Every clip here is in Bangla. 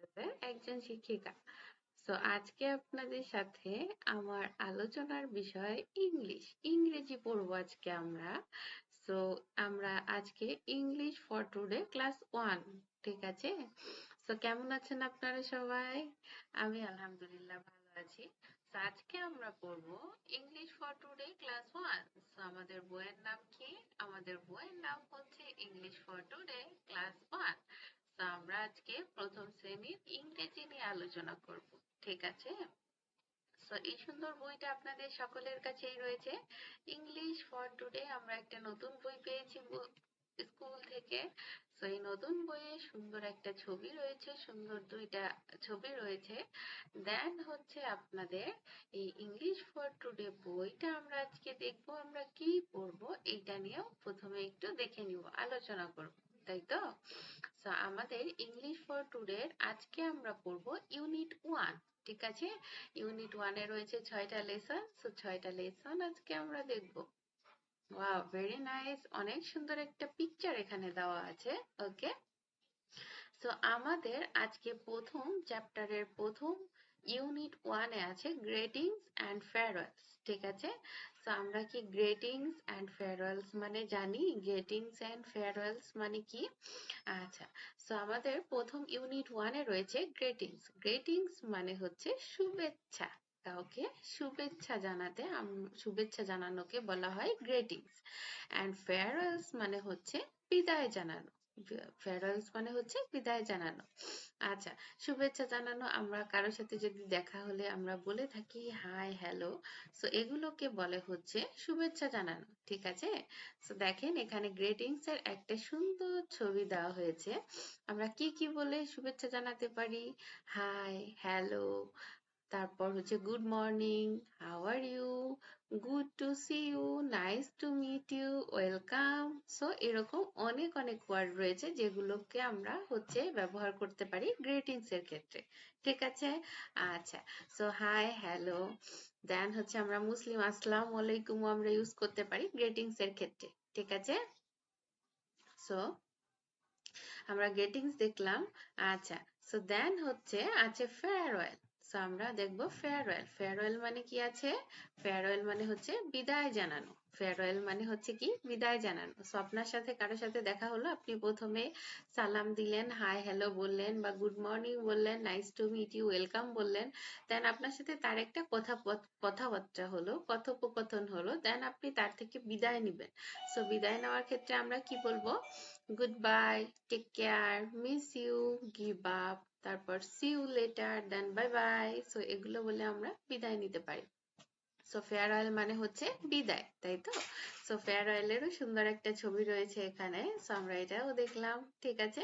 ক্লাসের একজন শিক্ষিকা। সো আজকে আপনাদের সাথে আমার আলোচনার বিষয় ইংরেজি পড়বো আজকে আমরা। সো আমরা আজকে ইংলিশ ফর টুডে ক্লাস 1, ঠিক আছে? সো কেমন আছেন আপনারা সবাই? আমি আলহামদুলিল্লাহ ভালো আছি। সো আজকে আমরা পড়বো English for today class 1। So আমাদের বইয়ের নাম কি? আমাদের বইয়ের নাম হচ্ছে ইংলিশ ফর টুডে ক্লাস 1। তো আমরা আজকে প্রথম শ্রেণীর ইংরেজি নিয়ে আলোচনা করব, ঠিক আছে? সো এই সুন্দর বইটা আপনাদের সকলের কাছেই রয়েছে। ইংলিশ ফর টুডে আমরা একটা নতুন বই পেয়েছি স্কুল থেকে। সো এই নতুন বইয়ে সুন্দর একটা ছবি রয়েছে, সুন্দর দুইটা ছবি রয়েছে। দেন হচ্ছে আপনাদের এই ইংলিশ ফর টুডে বইটা আমরা আজকে দেখবো, আমরা কি পড়বো এইটা নিয়েও প্রথমে একটু দেখে নিব, আলোচনা করব, তাই তো? সো আমাদের ইংলিশ ফর টুডে আজকে আমরা পড়বো ইউনিট 1, ঠিক আছে? ইউনিট 1 এ রয়েছে 6টা লেসন। সো 6টা লেসন আজকে আমরা দেখব। ওয়াও, ভেরি নাইস, অনেক সুন্দর একটা পিকচার এখানে দেওয়া আছে। ওকে, সো আমাদের আজকে প্রথম চ্যাপ্টারের প্রথম ইউনিট 1 এ আছে গ্রেটিংস অ্যান্ড ফেয়ারওয়েলস, ঠিক আছে? সো আমরা কি গ্রেটিংস অ্যান্ড ফেয়ারওয়েলস মানে জানি? গ্রেটিংস অ্যান্ড ফেয়ারওয়েলস মানে কি? আচ্ছা, সো আমাদের প্রথম ইউনিট 1 এ রয়েছে গ্রেটিংস। গ্রেটিংস মানে হচ্ছে শুভেচ্ছা। কাউকে শুভেচ্ছা জানাতে, শুভেচ্ছা জানানোকে বলা হয় গ্রেটিংস। অ্যান্ড ফেয়ারওয়েলস মানে হচ্ছে বিদায় জানানো। ফেয়ারওয়েলস মানে হচ্ছে বিদায় জানানো। আচ্ছা, শুভেচ্ছা জানানো, আমরা কারোর সাথে যদি দেখা হলে আমরা বলে থাকি হাই, হ্যালো। সো এগুলোকে বলে হচ্ছে শুভেচ্ছা জানানো, ঠিক আছে? সো দেখেন এখানে গ্রেটিংস এর একটা সুন্দর ছবি দেওয়া হয়েছে। আমরা কি কি বলে শুভেচ্ছা জানাতে পারি? হাই, হ্যালো, তারপর হচ্ছে good morning, how are you, good to see you, nice to meet you, welcome. So এরকম অনেক অনেক ওয়ার্ড রয়েছে যেগুলোকে আমরা হচ্ছে ব্যবহার করতে পারি গ্রিটিংস এর ক্ষেত্রে, ঠিক আছে? আচ্ছা, সো হাই, হ্যালো, দেন হচ্ছে আমরা মুসলিম আসসালামু আলাইকুম আমরা ইউজ করতে পারি গ্রিটিংস এর ক্ষেত্রে, ঠিক আছে? সো আমরা গ্রিটিংস দেখলাম। আচ্ছা, সো দেন হচ্ছে আছে ফেয়ারওয়েল। সো আমরা দেখব ফেয়ারওয়েল। ফেয়ারওয়েল মানে কি আছে? ফেয়ারওয়েল মানে হচ্ছে বিদায় জানানো। ফেয়ারওয়েল মানে হচ্ছে কি? বিদায় জানানো। সো আপনার সাথে কারোর সাথে দেখা হলো, আপনি প্রথমে সালাম দিলেন, হাই হ্যালো বললেন বা গুড মর্নিং বললেন, nice to meet you, welcome বললেন। দেন আপনার সাথে তার একটা কথাবার্তা হলো, কথোপকথন হলো, দেন আপনি তার থেকে বিদায় নিবেন। সো বিদায় নেওয়ার ক্ষেত্রে আমরা কি বলবো? Good bye, take care, miss you, give up, তারপর see you later, then bye bye. So এগুলো বলে আমরা বিদায় নিতে পারি। সো ফেয়ারওয়েল মানে হচ্ছে বিদায়, তাই তো? সো ফেয়ারওয়েলেরও সুন্দর একটা ছবি রয়েছে এখানে। সো আমরা এটাও দেখলাম, ঠিক আছে?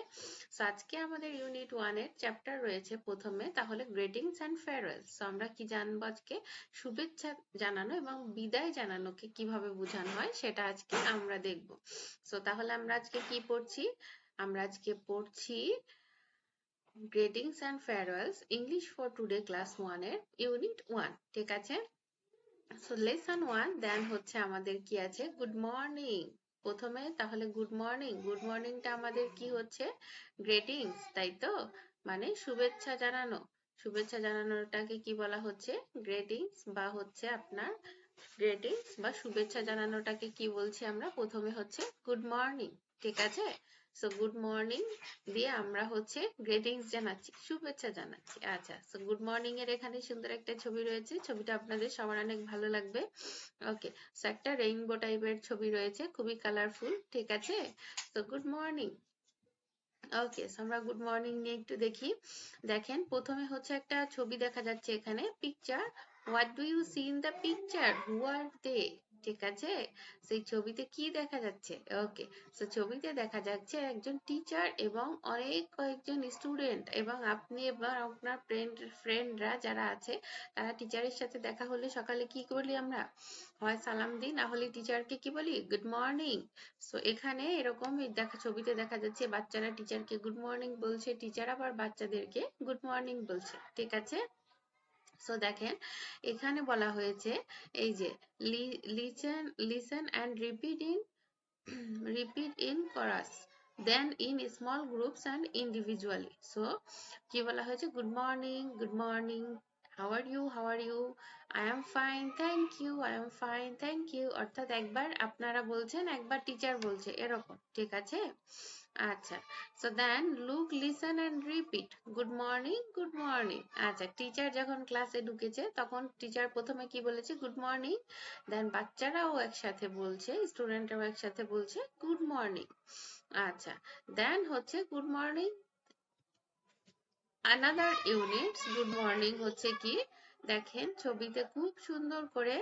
সো আজকে আমাদের ইউনিট 1 এর চ্যাপ্টার রয়েছে প্রথমে তাহলে গ্রিটিংস অ্যান্ড ফেয়ারওয়েল। সো আমরা কি জানবো আজকে? শুভেচ্ছা জানানো এবং বিদায় জানানোকে কিভাবে বোঝানো হয় সেটা আজকে আমরা দেখব। সো তাহলে আমরা আজকে কি পড়ছি? আমরা আজকে পড়ছি greetings and farewells English for today class 1 এর ইউনিট 1, ঠিক আছে? সো লেসন 1, দেন হচ্ছে আমাদের কি আছে? Good morning. প্রথমে তাহলে গুড মর্নিং, গুড মর্নিংটা আমাদের কি হচ্ছে? গ্রেটিংস, তাই তো? মানে শুভেচ্ছা জানানো। শুভেচ্ছা জানানোটাকে কি বলা হচ্ছে? গ্রেটিংস বা হচ্ছে আপনার গ্রেটিংস বা শুভেচ্ছা জানানোটাকে কি বলছি আমরা? প্রথমে হচ্ছে গুড মর্নিং, ঠিক আছে? সো গুড মর্নিং দিয়ে আমরা হচ্ছে গ্রেটিংস জানাচ্ছি, শুভেচ্ছা জানাচ্ছি। আচ্ছা, সো গুড মর্নিং এর এখানে সুন্দর একটা ছবি রয়েছে, ছবিটা আপনাদের সবার অনেক ভালো লাগবে। ওকে, সো একটা রেইনবো টাইপের ছবি রয়েছে, খুবই কালারফুল, ঠিক আছে? So good morning. Okay, so আমরা গুড মর্নিং নিয়ে একটু দেখি। দেখেন প্রথমে হচ্ছে একটা ছবি দেখা যাচ্ছে এখানে, picture. What do you see in the picture? Who are they? ঠিক আছে, সেই ছবিতে কি দেখা যাচ্ছে? ওকে, সো ছবিতে দেখা যাচ্ছে একজন টিচার এবং অনেক কয়েকজন স্টুডেন্ট, এবং আপনি এবং আপনার ফ্রেন্ডরা যারা আছে তারা টিচারের সাথে দেখা হলে সকালে কি বলি আমরা? হয় সালাম দিই, না হলে টিচারকে কি বলি? Good morning. সো এখানে এরকম ছবিতে দেখা যাচ্ছে বাচ্চারা টিচারকে গুড মর্নিং বলছে, টিচার আবার বাচ্চাদেরকে গুড মর্নিং বলছে, ঠিক আছে? সো দেখেন এখানে বলা হয়েছে এই যে listen listen and repeat in chorus, then in small groups and individually. So কি বলা হয়েছে, good morning, good morning, how are you, I am fine thank you, I am fine thank you, অর্থাৎ একবার আপনারা বলছেন, একবার টিচার বলছে, এরকম, ঠিক আছে? আচ্ছা, so then look, listen and repeat, good morning, good morning. আচ্ছা, টিচার যখন ক্লাসে ঢুকেছে তখন টিচার প্রথমে কি বলেছে, গুড মর্নিং। দেন বাচ্চারাও একসাথে বলছে, স্টুডেন্টরাও একসাথে বলছে গুড মর্নিং। আচ্ছা, দেন হচ্ছে good morning another units, good morning হচ্ছে কি, দেখেন ছবিতে খুব সুন্দর করে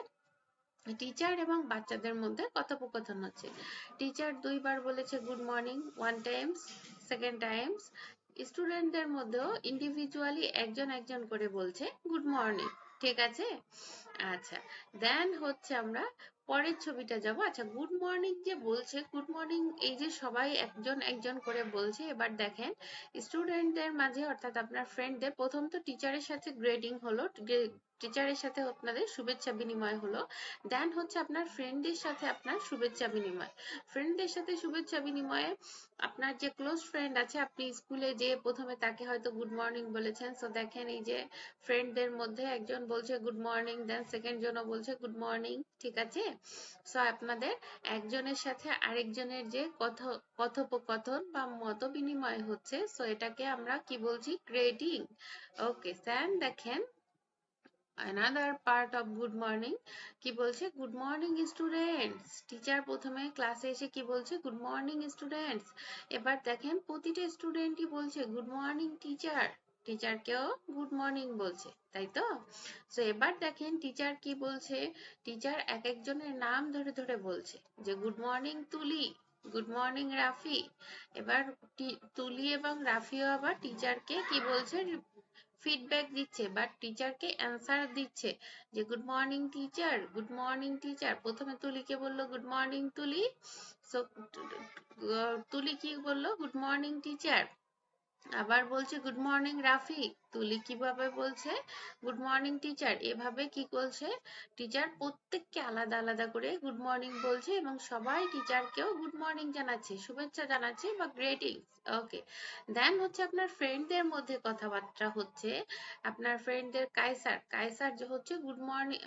টিচার এবং বাচ্চাদের মধ্যে কথোপকথন হচ্ছে। টিচার দুইবার বলেছে good morning, one Times, second Times. স্টুডেন্টদের মধ্যেও ইন্ডিভিজুয়ালি একজন একজন করে বলছে গুড মর্নিং, ঠিক আছে? আচ্ছা, দেন হচ্ছে আমরা পরের ছবিটা যাব। আচ্ছা, গুড মর্নিং যে বলছে, গুড মর্নিং এই যে সবাই একজন একজন করে বলছে, এবার দেখেন স্টুডেন্টদের মাঝে অর্থাৎ আপনার ফ্রেন্ডদের প্রথম তো টিচারের সাথে গ্রেডিং হলো, টিচারের সাথে আপনাদের শুভেচ্ছা বিনিময় হলো। দেন হচ্ছে আপনার ফ্রেন্ডদের সাথে আপনার শুভেচ্ছা বিনিময়। ফ্রেন্ডদের সাথে শুভেচ্ছা বিনিময়ে আপনার যে ক্লোজ ফ্রেন্ড আছে, আপনি স্কুলে যে প্রথমে তাকে হয়তো গুড মর্নিং বলেছেন, সো দেখেন এই যে ফ্রেন্ডদের মধ্যে একজন বলছে গুড মর্নিং, দেন সেকেন্ড জনও বলছে গুড মর্নিং, ঠিক আছে? সো আপনাদের একজনের সাথে আরেকজনের যে কথোপকথন বা মত বিনিময় হচ্ছে, সো এটাকে আমরা কি বলছি, গ্রেডিং। ওকে, দেন দেখেন another part of good morning, কি বলছে, গুড মর্নিং স্টুডেন্টস। টিচার প্রথমে ক্লাসে এসে কি বলছে, গুড মর্নিং স্টুডেন্টস। এবার দেখেন প্রতিটা স্টুডেন্টই বলছে গুড মর্নিং টিচার, টিচারকেও গুড মর্নিং বলছে, তাই তো? সো এবার দেখেন টিচার কি বলছে, টিচার এক একজনের নাম ধরে ধরে বলছে যে গুড মর্নিং তুলি, গুড মর্নিং রাফি। এবার তুলি এবং রাফিও আবার টিচারকে কি বলছে, ফিডব্যাক দিচ্ছে বা টিচারকে অ্যান্সার দিচ্ছে যে good morning teacher, good morning teacher. প্রথমে তুলিকে বললো গুড মর্নিং তুলি, সো তুলি কি বললো, গুড মর্নিং টিচার। আবার বলছে গুড মর্নিং রাফি, তুলি কিভাবে বলছে, গুড মর্নিং টিচার। এভাবে কি বলছে, টিচার প্রত্যেককে আলাদা আলাদা করে গুড মর্নিং বলছে এবং সবাই টিচারকেও গুড মর্নিং জানাচ্ছে, শুভেচ্ছা জানাচ্ছে বা গ্রেটিংস। ওকে, দেন হচ্ছে আপনার ফ্রেন্ডদের মধ্যে কথাবার্তা হচ্ছে। আপনার ফ্রেন্ডদের কায়সার, কায়সার যে হচ্ছে গুড মর্নিং,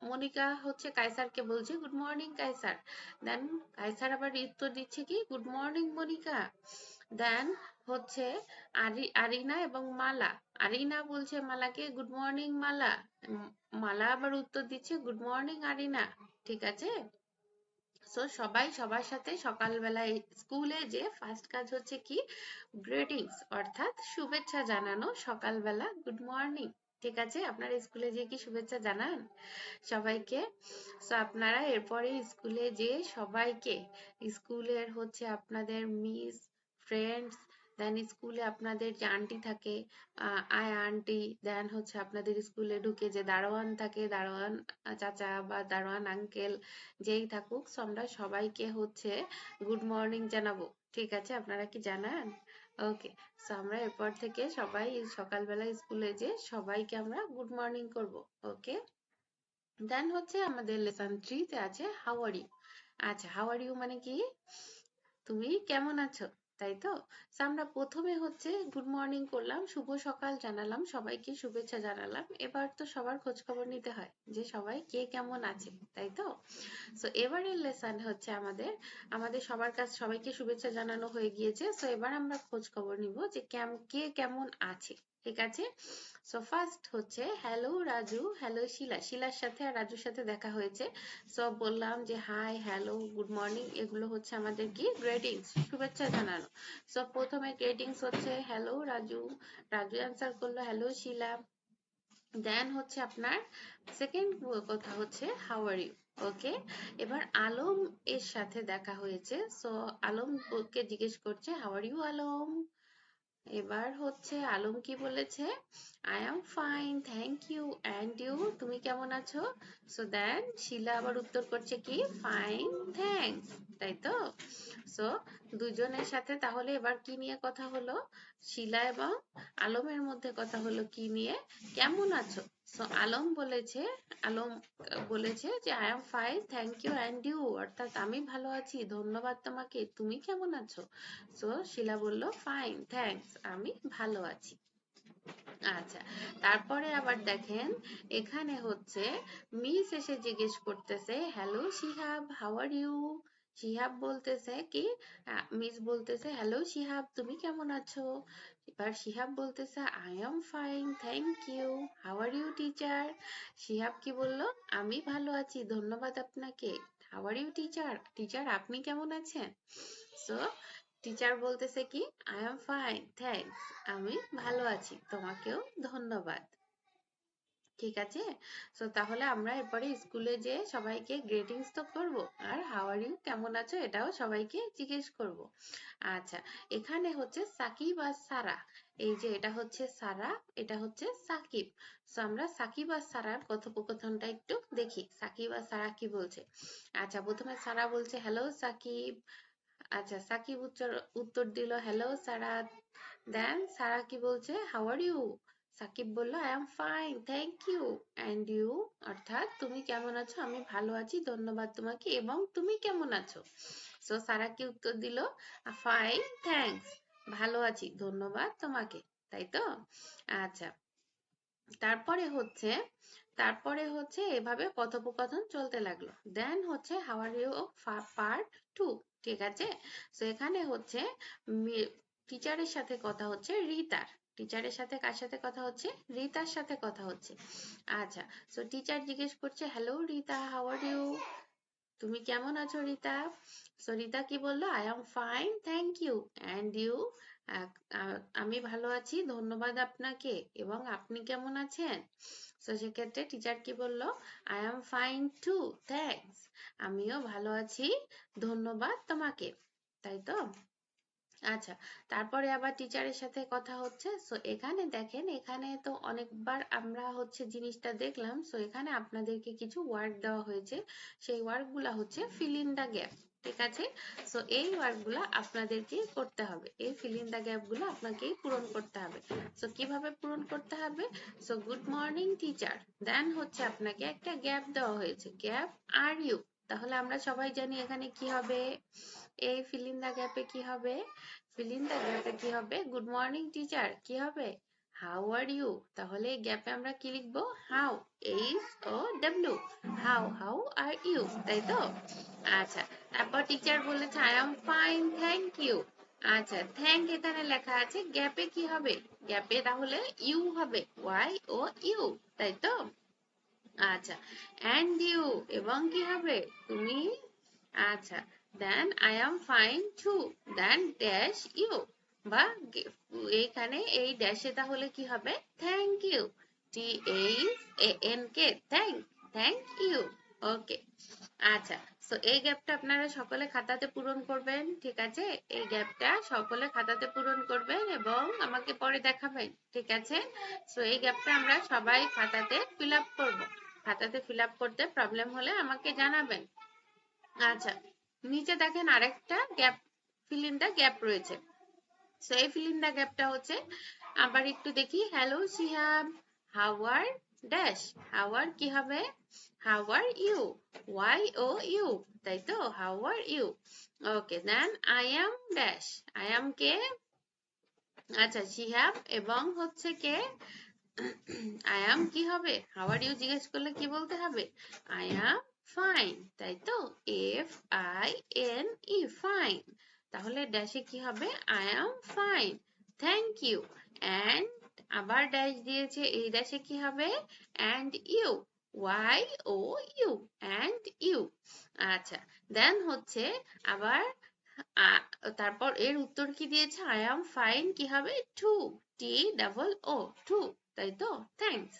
মনিকা হচ্ছে কায়সারকে বলছে গুড মর্নিং কায়সার। দেন কায়সার আবার উত্তর দিচ্ছে কি, গুড মর্নিং মনিকা। দেন হচ্ছে আরিনা এবং মালা, আরিনা বলছে মালাকে গুড মর্নিং মালা, মালা আবার উত্তর দিচ্ছে গুড মর্নিং আরিনা, ঠিক আছে? সো সবাই সবার সাথে সকালবেলায় স্কুলে যে ফার্স্ট কাজ হচ্ছে কি, গ্রিটিংস অর্থাৎ শুভেচ্ছা জানানো সকালবেলা, গুড মর্নিং, ঠিক আছে? আপনারা স্কুলে যে কি শুভেচ্ছা জানান সবাইকে? সো আপনারা এরপরে স্কুলে যে সবাইকে, স্কুলের হচ্ছে আপনাদের মিস, ফ্রেন্ডস, দেন স্কুলে আপনাদের যে আন্টি থাকে, আয়া আন্টি, দেন হচ্ছে আপনাদের স্কুলে ঢুকে যে দারোয়ান থাকে, দারোয়ান চাচা বা দারোয়ান আঙ্কেল, যেই থাকুক, সো আমরা সবাইকে হচ্ছে গুড মর্নিং জানাবো, ঠিক আছে? আপনারা কি জানান? ওকে, সো আমরা এরপর থেকে সবাই সকালবেলা স্কুলে যে সবাইকে আমরা গুড মর্নিং করব। ওকে, দেন হচ্ছে আমাদের লেসন 3 তে আছে হাউ আর ইউ। আচ্ছা, হাউ আর ইউ মানে কি, তুমি কেমন আছো, তাই তো? So, আমরা প্রথমে হচ্ছে গুড মর্নিং করলাম, শুভ সকাল জানালাম, সবাইকে শুভেচ্ছা জানালাম। এবার তো সবার খোঁজ খবর নিতে হয় যে সবাই কে কেমন আছে, তাই তো? সো এবারের লেসন হচ্ছে আমাদের, আমাদের সবার কাছে সবাইকে শুভেচ্ছা জানানো হয়ে গিয়েছে। সো এবার আমরা খোঁজ খবর নিব যে কে কেমন আছে, ঠিক আছে? সো ফার্স্ট হচ্ছে হ্যালো রাজু, হ্যালো শিলা, শিলার সাথে আর রাজুর সাথে দেখা হয়েছে। সো বললাম যে হাই, হ্যালো, গুড মর্নিং, এগুলো হচ্ছে আমাদের কি, গ্রেটিংস, শুভেচ্ছা জানানো। সো প্রথমে গ্রেটিংস হচ্ছে হ্যালো রাজু, রাজু অ্যান্সার করলো হ্যালো শিলা। দেন হচ্ছে আপনার সেকেন্ড কথা হচ্ছে হাউ আর ইউ। ওকে, এবার আলম এর সাথে দেখা হয়েছে, সো আলম কে জিজ্ঞেস করছে হাউ আর ইউ আলম। এবার হচ্ছে আলম কি বলেছে, I am fine thank you and you, তুমি কেমন আছো? সো দেন শিলা আবার উত্তর করছে কি, ফাইন থ্যাঙ্কস, তাই তো? সো দুজনের সাথে তাহলে এবার কি নিয়ে কথা হলো? শিলা এবং আলমের মধ্যে কথা হলো কি নিয়ে? কেমন আছো? সো আলম বলেছে যে I am fine thank you and you, অর্থাৎ আমি ভালো আছি ধন্যবাদ তোমাকে, তুমি কেমন আছো? সো শিলা বলল ফাইন থ্যাঙ্কস, আমি ভালো আছি। আচ্ছা, তারপরে আবার দেখেন এখানে হচ্ছে মিস এসে জিজ্ঞেস করতেছে hello Shihab how are you. Shihab বলতেছে কি, মিস বলতেছে হ্যালো শিহাব তুমি কেমন আছো? এবার শিহাব বলতেছে I am fine thank you, how are you teacher. Shihab কি বলল? আমি ভালো আছি ধন্যবাদ আপনাকে। How are you teacher, teacher আপনি কেমন আছেন? সো টিচার বলতেছে কি আই এম ফাইন থ্যাঙ্কস, আমি ভালো আছি তোমাকেও ধন্যবাদ। ঠিক আছে, সো তাহলে আমরা এরপরে স্কুলে যে সবাইকে গ্রিটিংস তো করব, আর হাউ আর ইউ কেমন আছো এটাও সবাইকে জিজ্ঞেস করব। আচ্ছা, এখানে হচ্ছে সাকিব আর সারা, এই যে এটা হচ্ছে সারা, এটা হচ্ছে সাকিব। সো আমরা সাকিব আর সারার কথোপকথনটা একটু দেখি, সাকিব আর সারা কি বলছে। আচ্ছা, প্রথমে সারা বলছে হ্যালো সাকিব। আচ্ছা, সাকিব উত্তর উত্তর দিল হ্যালো সারা। দেন সারা কি বলছে হাউ আর ইউ? সাকিব বলল I am fine thank you and you, অর্থাৎ তুমি কেমন আছো? আমি ভালো আছি ধন্যবাদ তোমাকে, এবং তুমি কেমন আছো? সো সারা কি উত্তর দিল? ফাইন থ্যাঙ্কস, ভালো আছি ধন্যবাদ তোমাকে, তাই তো? আচ্ছা, তারপরে হচ্ছে এভাবে কথোপকথন চলতে লাগলো। দেন হচ্ছে হাউ আর ইউ পার্ট 2। ঠিক আছে, তো এখানে হচ্ছে টিচারের সাথে কথা হচ্ছে রিতার। টিচারের সাথে কার সাথে কথা হচ্ছে? রিতার সাথে কথা হচ্ছে। আচ্ছা, সো টিচার জিজ্ঞেস করছে hello Rita how are you, তুমি কেমন আছো রিতা? সো রিতা কি বললো? I am fine thank you and you, আমি ভালো আছি ধন্যবাদ আপনাকে, এবং আপনি কেমন আছেন? সো সেক্ষেত্রে টিচার কি বললো? I am fine too thanks, আমিও ভালো আছি ধন্যবাদ তোমাকে, তাই তো? আচ্ছা, তারপরে আবার টিচারের সাথে কথা হচ্ছে। সো এখানে দেখেন, এখানে তো অনেকবার আমরা হচ্ছে জিনিসটা দেখলাম। সো এখানে আপনাদেরকে কিছু ওয়ার্ক দেওয়া হয়েছে, সেই ওয়ার্ক গুলা হচ্ছে ফিল ইন দা গ্যাপ। ঠিক আছে, সো এই ওয়ার্ক গুলা আপনাদেরকে করতে হবে, এই ফিল ইন দা গ্যাপ গুলো আপনাকেই পূরণ করতে হবে। সো কিভাবে পূরণ করতে হবে? সো গুড মর্নিং টিচার, দেন হচ্ছে আপনাকে একটা গ্যাপ দেওয়া হয়েছে, গ্যাপ আর ইউ। তাহলে আমরা সবাই জানি এখানে কি হবে, এই ফিল ইন দা গ্যাপে কি হবে? ফিল ইন দা গ্যাপে কি হবে? গুড মর্নিং টিচার কি হবে? How are you. তাহলে এই গ্যাপে আমরা কি লিখবো? How, H O W, how, how are you, তাই তো? আচ্ছা, তারপর টিচার বলেছে I am fine thank you. আচ্ছা, থ্যাংক এখানে লেখা আছে, গ্যাপে কি হবে? গ্যাপে তাহলে ইউ হবে, ওয়াই ও ইউ, তাই তো? আচ্ছা, অ্যান্ড ইউ, এবং কি হবে? তুমি। আচ্ছা, then I am fine too, then dash you, বা এইখানে এই ড্যাশে তাহলে কি হবে? Thank you, T H A N K, thank, thank you. Okay, আচ্ছা, সো এই গ্যাপটা আপনারা সকলে খাতাতে পূরণ করবেন। ঠিক আছে, এই গ্যাপটা সকলে খাতাতে পূরণ করবেন এবং আমাকে পরে দেখাবেন। ঠিক আছে, সো এই গ্যাপটা আমরা সবাই খাতাতে ফিল আপ করবো। খাতাতে ফিল আপ করতে প্রবলেম হলে আমাকে জানাবেন। আচ্ছা, নিচে দেখেন আরেকটা gap, fill in the gap রয়েছে। সো এই ফিল ইন দা গ্যাপটা হচ্ছে, আবার একটু দেখি, hello Shihab how are dash, how are কি হবে? How are you, Y O U, তাই তো? How are you. Okay, then I am dash, I am কে? আচ্ছা, শিহাব, এবং হচ্ছে কে? আই অ্যাম কি হবে? হাউ আর ইউ জিজ্ঞেস করলে কি বলতে হবে? আই অ্যাম ফাইন, তাই তো? F I N E, fine. তাহলে ড্যাশে কি হবে? I am fine thank you and, আবার ড্যাশ দিয়েছে, এই ড্যাশে কি হবে? And you, Y O U, and you. আচ্ছা, দেন হচ্ছে আবার তারপর এর উত্তর কি দিয়েছে? আই অ্যাম ফাইন কি হবে? Too, T double O, too, তাই তো? থ্যাঙ্কস।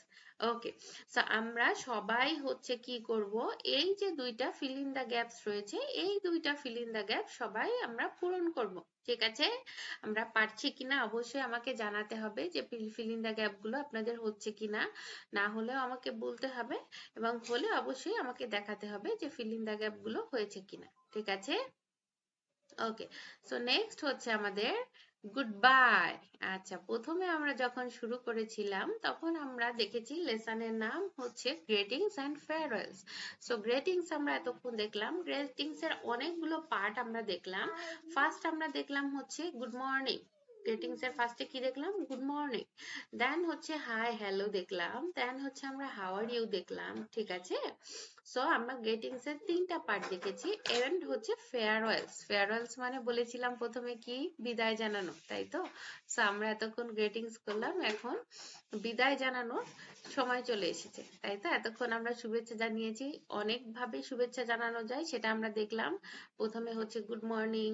ওকে, সো আমরা সবাই হচ্ছে কি করব, এই যে দুইটা ফিল ইন দা গ্যাপস রয়েছে, এই দুইটা ফিল ইন দা গ্যাপ সবাই আমরা পূরণ করব। ঠিক আছে, আমরা পারছি কিনা অবশ্যই আমাকে জানাতে হবে, যে ফিল ইন দা গ্যাপ গুলো আপনাদের হচ্ছে কিনা। না হলেও আমাকে বলতে হবে, এবং হলে অবশ্যই আমাকে দেখাতে হবে যে ফিল ইন দা গ্যাপ গুলো হয়েছে কিনা। ঠিক আছে, ওকে, সো নেক্সট হচ্ছে আমাদের গুড বাই। আচ্ছা, প্রথমে আমরা যখন শুরু করেছিলাম তখন আমরা দেখেছি লেসনের নাম হচ্ছে greetings and farewells. So greetings আমরা এতক্ষণ দেখলাম, গ্রেটিংস এর অনেকগুলো পার্ট আমরা দেখলাম। ফার্স্ট আমরা দেখলাম হচ্ছে গুড মর্নিং, গ্রেটিংস এর ফার্স্টে কি দেখলাম, গুড মর্নিং। দেন হচ্ছে হাই হ্যালো দেখলাম, দেন হচ্ছে আমরা হাউ আর ইউ দেখলাম, ঠিক আছে। সো আমরা গ্রেটিংস এর তিনটা পার্ট দেখেছি, এন্ড হচ্ছে ফেয়ারওয়েলস। ফেয়ারওয়েলস মানে বলেছিলাম প্রথমে কি, বিদায় জানানো, তাই তো। সো আমরা এতক্ষণ গ্রেটিংস করলাম, এখন বিদায় জানানোর সময় চলে এসেছে, তাই তো। এতক্ষণ আমরা শুভেচ্ছা জানিয়েছি, অনেক ভাবে শুভেচ্ছা জানানো যায় সেটা আমরা দেখলাম। প্রথমে হচ্ছে good morning,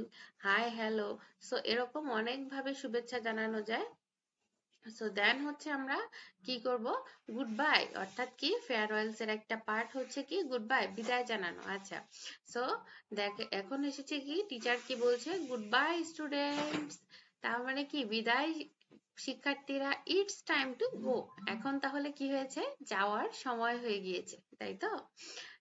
hi hello, so এরকম অনেক ভাবে শুভেচ্ছা জানানো যায়। সো দেন হচ্ছে আমরা কি করব, গুড বাই, অর্থাৎ কি ফেয়ারওয়েলস এর একটা পার্ট হচ্ছে কি গুড বাই, বিদায় জানানো। আচ্ছা, সো দেখ এখন এসেছে কি, টিচার কি বলছে, গুড বাই স্টুডেন্টস, তার মানে কি বিদায় শিক্ষার্থীরা, ইটস টাইম টু গো। এখন তাহলে কি হয়েছে, যাওয়ার সময় হয়ে গিয়েছে, তাই তো।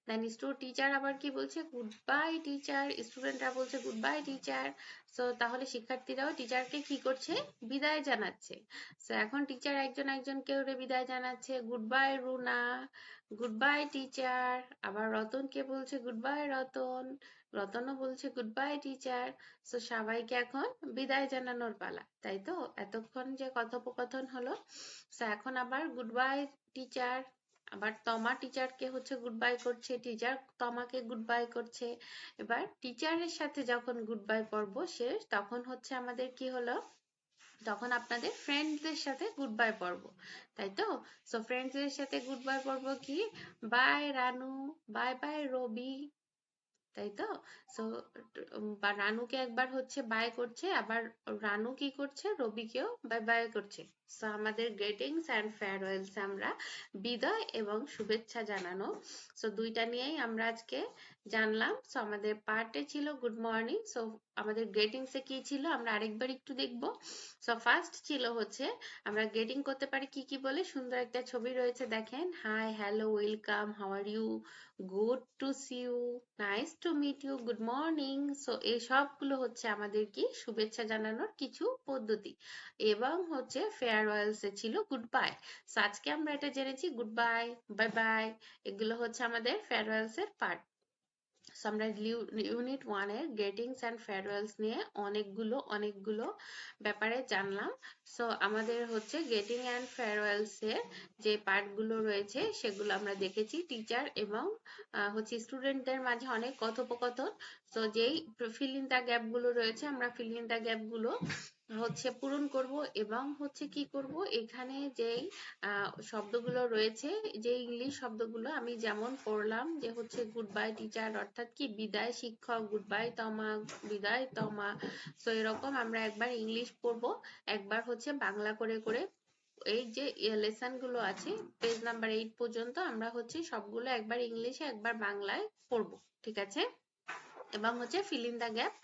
দেন টিচার আবার কি বলছে, গুড বাই টিচার, স্টুডেন্টরা বলছে গুড বাই টিচার। সো তাহলে শিক্ষার্থীরাও টিচারকে কি করছে, বিদায় জানাচ্ছে। সো এখন টিচার একজন একজনকে ওরে বিদায় জানাচ্ছে, good bye Runa, good bye teacher. আবার রতনকে বলছে গুড বাই রতন, রতনও বলছে গুড বাই টিচার। সো সবাইকে এখন বিদায় জানানোর পালা, তাই তো। এতক্ষণ যে কথোপকথন হলো, সো এখন আবার গুড বাই টিচার। আবার তমা টিচারকে হচ্ছে গুড বাই করছে, টিচার তমাকে গুড বাই করছে। এবার টিচারের সাথে যখন গুড বাই পর্ব শেষ, তখন হচ্ছে আমাদের কি হলো, তখন আপনাদের ফ্রেন্ডসদের সাথে গুড বাই পর্ব, তাই তো। সো ফ্রেন্ডসদের সাথে গুড বাই পর্ব কি, বাই রানু, বাই বাই রবি, তাই তো। সো বা রানুকে একবার হচ্ছে বাই করছে, আবার রানু কি করছে, রবিকেও বাই বাই করছে। সো আমাদের গ্রেটিংস অ্যান্ড ফেয়ারওয়েলস আমরা বিদায় এবং শুভেচ্ছা জানানো, সো দুইটা নিয়েই আমরা আজকে জানলাম। সো আমাদের পার্টে ছিল গুড মর্নিং, সো আমাদের গ্রেটিংসে কি ছিল আমরা আরেকবার একটু দেখব। সো ফার্স্ট ছিল হচ্ছে আমরা গ্রেটিং করতে পারি কি কি বলে, সুন্দর একটা ছবি রয়েছে দেখেন, hi hello welcome how are you, good to see you, nice to meet you, good morning. So এই সবগুলো হচ্ছে আমাদের কি শুভেচ্ছা জানানোর কিছু পদ্ধতি। এবং হচ্ছে ফেয়ারওয়েলস এ ছিল গুড বাই। সো আজকে আমরা এটা জেনেছি, গুড বাই, বাই বাই, এগুলো হচ্ছে আমাদের ফেয়ারওয়েলস এর পার্ট। সো আমরা ইউনিট 1 এর গ্রেটিংস অ্যান্ড ফেয়ারওয়েলস নিয়ে অনেকগুলো ব্যাপারে জানলাম। সো আমাদের হচ্ছে গ্রেটিং অ্যান্ড ফেয়ারওয়েলস এর যে পার্ট গুলো রয়েছে সেগুলো আমরা দেখেছি, টিচার এবং হচ্ছে স্টুডেন্টদের মাঝে অনেক কথোপকথন। সো যেই ফিল ইন দা গ্যাপ গুলো রয়েছে, আমরা ফিল ইন দা গ্যাপ গুলো হচ্ছে পূরণ করব। এবং হচ্ছে কি করব, এখানে যেই শব্দগুলো রয়েছে, যে ইংলিশ শব্দগুলো আমি যেমন পড়লাম, যে হচ্ছে গুড বাই টিচার অর্থাৎ কি বিদায় শিক্ষক, গুড বাই তমা, বিদায় তমা। তো এরকম আমরা একবার ইংলিশ পড়বো, একবার হচ্ছে বাংলা করে করে। এই যে লেসন গুলো আছে পেজ নাম্বার 8 পর্যন্ত, আমরা হচ্ছে সবগুলো একবার ইংলিশে একবার বাংলায় পড়বো, ঠিক আছে। এবং হচ্ছে ফিল ইন দা গ্যাপ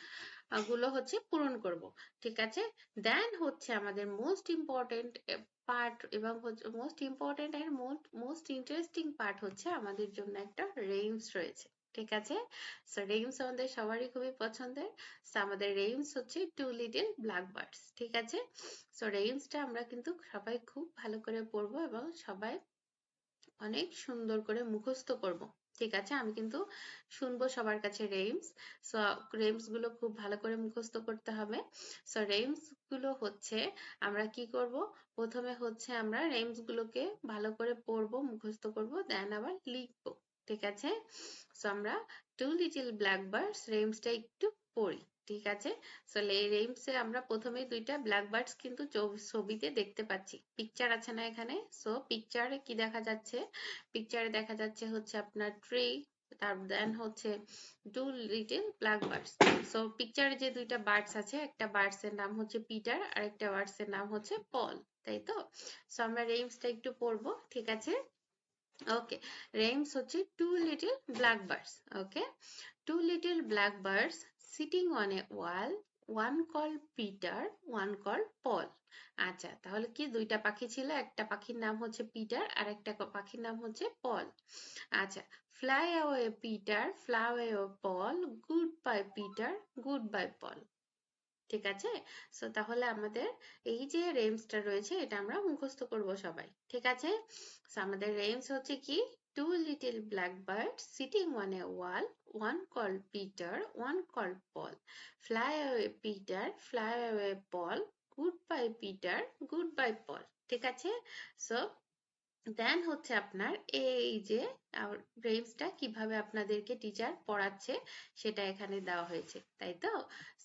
গুলো হচ্ছে পূরণ করব, ঠিক আছে। দেন হচ্ছে আমাদের মোস্ট ইম্পর্টেন্ট পার্ট, এবং হচ্ছে most important and most interesting part হচ্ছে আমাদের জন্য একটা রেইমস রয়েছে, ঠিক আছে। সো রেইমস আমাদের সবারই খুবই পছন্দের। সো আমাদের রেইমস হচ্ছে টু লিটল ব্ল্যাক বার্ডস, ঠিক আছে। সো রেইমসটা আমরা কিন্তু সবাই খুব ভালো করে পড়বো এবং সবাই অনেক সুন্দর করে মুখস্থ করব, ঠিক আছে। আমি কিন্তু শুনবো সবার কাছে রেইমস। সো রেইমস গুলো খুব ভালো করে মুখস্থ করতে হবে। সো রেইমস গুলো হচ্ছে আমরা কি করব, প্রথমে হচ্ছে আমরা রেইমস গুলোকে ভালো করে পড়বো, মুখস্থ করব, দেন আবার লিখবো, ঠিক আছে। সো আমরা টু লিটল ব্ল্যাকবার্ডস রেইমসটা একটু পড়ি, ঠিক আছে। সো রেইমসে আমরা প্রথমেই দুইটা ব্ল্যাকবার্ডস কিন্তু ছবিতে দেখতে পাচ্ছি, পিকচার আছে না এখানে। সো পিকচারে কি দেখা যাচ্ছে, পিকচারে দেখা যাচ্ছে হচ্ছে আপনার ট্রি, তার দেন হচ্ছে টু লিটল ব্ল্যাকবার্ডস। সো পিকচারে যে দুইটা বার্ডস আছে, একটা বার্ডস এর নাম হচ্ছে পিটার আর একটা বার্ডস এর নাম হচ্ছে পল, তাই তো। সো আমরা রেইমসটা একটু পড়বো, ঠিক আছে। ওকে, রেইমস হচ্ছে two little blackbirds. Okay, two little blackbirds sitting on a wall, one called Peter, one called Paul. আচ্ছা, তাহলে কি দুইটা পাখি ছিল, একটা পাখির নাম হচ্ছে পিটার আর একটা পাখির নাম হচ্ছে পল। আচ্ছা, fly away Peter, fly away Paul, goodbye Peter, goodbye Paul। ঠিক আছে? সো তাহলে আমাদের এই যে রেমসটা রয়েছে এটা আমরা মুখস্থ করব সবাই। ঠিক আছে? সো আমাদের রেমস হচ্ছে কি? Two little blackbirds sitting on a wall, one called Peter, one called Paul. Fly away Peter, fly away Paul, goodbye Peter, goodbye Paul। ঠিক আছে? সো দেন হচ্ছে আপনার এই যে রেমসটা কিভাবে আপনাদেরকে টিচার পড়াচ্ছে সেটা এখানে দেওয়া হয়েছে, তাই তো?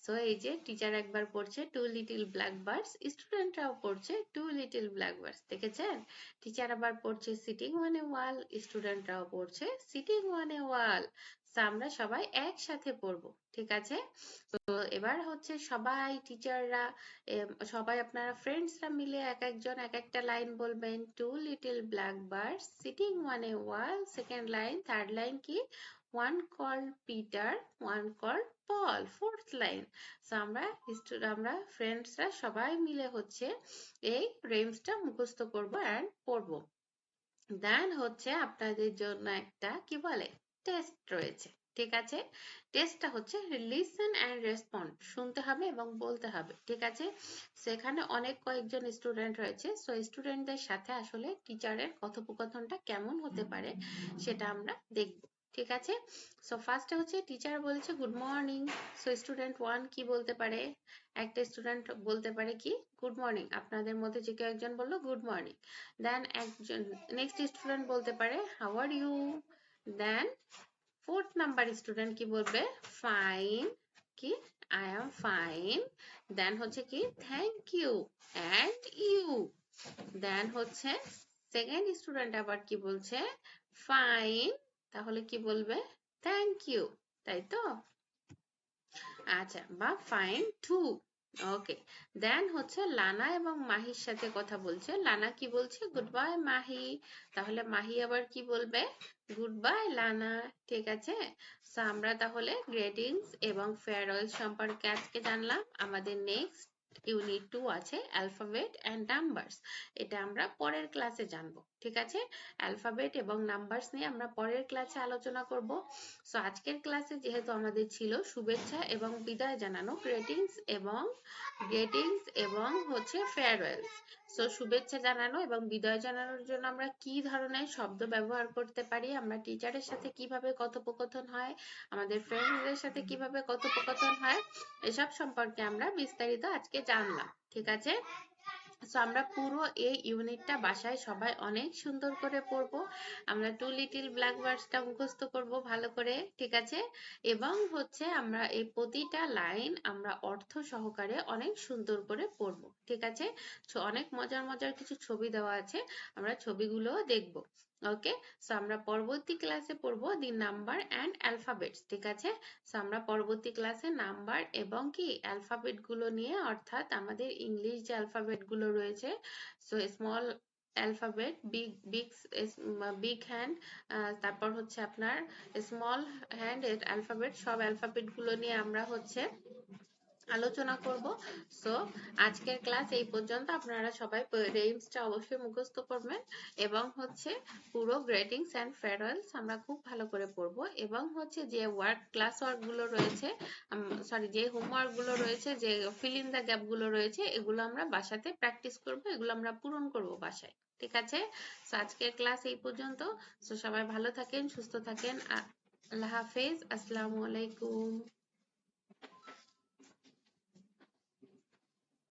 সো এই যে টিচার একবার পড়ছে টু লিটল ব্ল্যাক বার্ডস, স্টুডেন্টরাও পড়ছে টু লিটল ব্ল্যাক বার্ডস, দেখেছেন? টিচার আবার পড়ছে সিটিং অন এ ওয়াল, স্টুডেন্টরাও পড়ছে সিটিং অন এ ওয়াল। আমরা সবাই একসাথে পড়বো, ঠিক আছে? তো এবার হচ্ছে সবাই টিচাররা, সবাই আপনারা ফ্রেন্ডসরা মিলে এক একজন এক একটা লাইন বলবেন। Two little black birds sitting on a wall, second line, third line কি? One called Peter, one called Paul, fourth line. So আমরা ফ্রেন্ডসরা সবাই মিলে হচ্ছে এই রেমসটা মুখস্থ করবো অ্যান্ড পড়বো। দেন হচ্ছে আপনাদের জন্য একটা কি বলে টেস্ট রয়েছে, ঠিক আছে? টেস্টটা হচ্ছে লিসেন অ্যান্ড রেসপন্ড, শুনতে হবে এবং বলতে হবে, ঠিক আছে? সেখানে অনেক কয়েকজন স্টুডেন্ট রয়েছে, সো স্টুডেন্টদের সাথে আসলে টিচারের কথোপকথনটা কেমন হতে পারে সেটা আমরা দেখব, ঠিক আছে? সো ফার্স্টে হচ্ছে টিচার বলছে good morning. So student one কি বলতে পারে? একটা স্টুডেন্ট বলতে পারে কি গুড মর্নিং, আপনাদের মধ্যে যে কেউ একজন বললো গুড মর্নিং। দেন একজন নেক্সট স্টুডেন্ট বলতে পারে how are you. Then fourth number student কি বলবে? ফাইন, কি আই এম ফাইন। দেন হচ্ছে কি থ্যাংক ইউ অ্যান্ড ইউ। দেন হচ্ছে সেকেন্ড স্টুডেন্ট আবার কি বলছে? ফাইন, তাহলে কি বলবে? থ্যাংক ইউ, তাই তো? আচ্ছা, বা ফাইন টু। ওকে। দেন হচ্ছে লানা এবং মাহির সাথে কথা বলছে। লানা কি বলছে? Good bye Mahi. তাহলে মাহি আবার কি বলবে? গুড বাই লানা। ঠিক আছে? সো আমরা তাহলে গ্রেটিংস এবং ফেয়ারওয়েল সম্পর্কে আজকে জানলাম। আমাদের নেক্সট ইউনিট 2 আছে অ্যালফাবেট অ্যান্ড নাম্বারস। এটা আমরা পরের ক্লাসে জানবো, ঠিক আছে? অ্যালফাবেট এবং নাম্বারস নিয়ে আমরা পরের ক্লাসে আলোচনা করব। সো আজকের ক্লাসে যেহেতু আমাদের ছিল শুভেচ্ছা এবং বিদায় জানানো, গ্রেটিংস এবং হচ্ছে ফেয়ারওয়েল। সো শুভেচ্ছা জানানো এবং বিদায় জানানোর জন্য আমরা কি ধরনের শব্দ ব্যবহার করতে পারি, আমরা টিচারের সাথে কিভাবে কথোপকথন হয়, আমাদের ফ্রেন্ডসদের সাথে কিভাবে কথোপকথন হয়, এসব সম্পর্কে আমরা বিস্তারিত আজকে জানলাম, ঠিক আছে? সো আমরা পুরো এই ইউনিটটা বাসায় সবাই অনেক সুন্দর করে পড়বো। আমরা টু লিটল ব্ল্যাক বার্ডসটা মুখস্থ করবো ভালো করে, ঠিক আছে? এবং হচ্ছে আমরা এই প্রতিটা লাইন আমরা অর্থ সহকারে অনেক সুন্দর করে পড়বো, ঠিক আছে? অনেক মজার মজার কিছু ছবি দেওয়া আছে, আমরা ছবিগুলো দেখবো। ওকে। সো আমরা পরবর্তী ক্লাসে পড়বো দি নাম্বার অ্যান্ড অ্যালফাবেটস, ঠিক আছে? সো আমরা পরবর্তী ক্লাসে নাম্বার এবং কি অ্যালফাবেট গুলো নিয়ে, অর্থাৎ আমাদের ইংলিশ যে অ্যালফাবেট গুলো রয়েছে, so small alphabet, big hand, তারপর হচ্ছে আপনার স্মল হ্যান্ড অ্যালফাবেট, সব অ্যালফাবেট গুলো নিয়ে আমরা হচ্ছে আলোচনা করব। সো আজকের ক্লাস এই পর্যন্ত। আপনারা সবাই রেইমসটা অবশ্যই মুখস্থ করবেন এবং হচ্ছে পুরো গ্রেটিংস অ্যান্ড ফেয়ারওয়েলস আমরা খুব ভালো করে পড়ব এবং হচ্ছে যে ক্লাস ওয়ার্ক গুলো রয়েছে, যে হোমওয়ার্ক গুলো রয়েছে, যে ফিল ইন দ্য গ্যাপ গুলো রয়েছে, এগুলো আমরা বাসাতে প্র্যাকটিস করব, এগুলো আমরা পূরণ করব বাসায়, ঠিক আছে? সো আজকের ক্লাস এই পর্যন্ত। সো সবাই ভালো থাকেন, সুস্থ থাকেন। আল্লাহ হাফেজ, আসসালামু আলাইকুম।